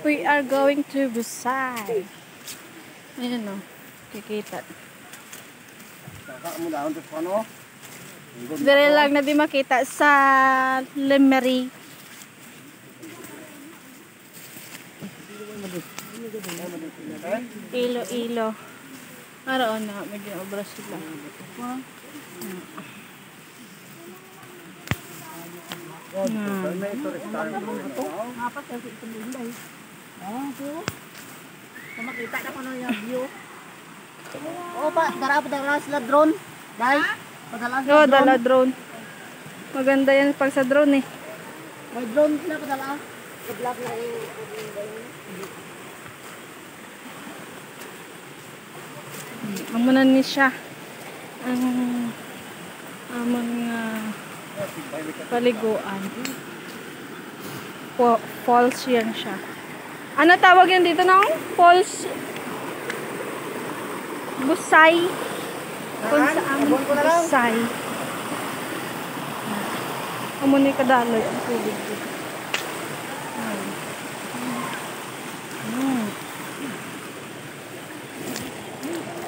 We are going to Busay. Ayan o. Kikita. Dire lang na di makita sa Lemery. Ilo-ilo. Araon na. Medyo obra sila. Makita na ko na yung view. Oo pa, padala sila drone. Dai, padala sila drone. Dala drone. Maganda yan pag sa drone eh. May drone sila padala. Vlog na yung Amo na ni siya. Ang amon nga paliguan. Falls yan siya. Ano tawag yan dito nang? Falls Busay. Kung sa amon Busay. Amo ni kadaloy ang tubig dito.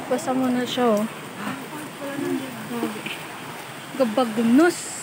Basta mo na siya oh. Gabag dunos.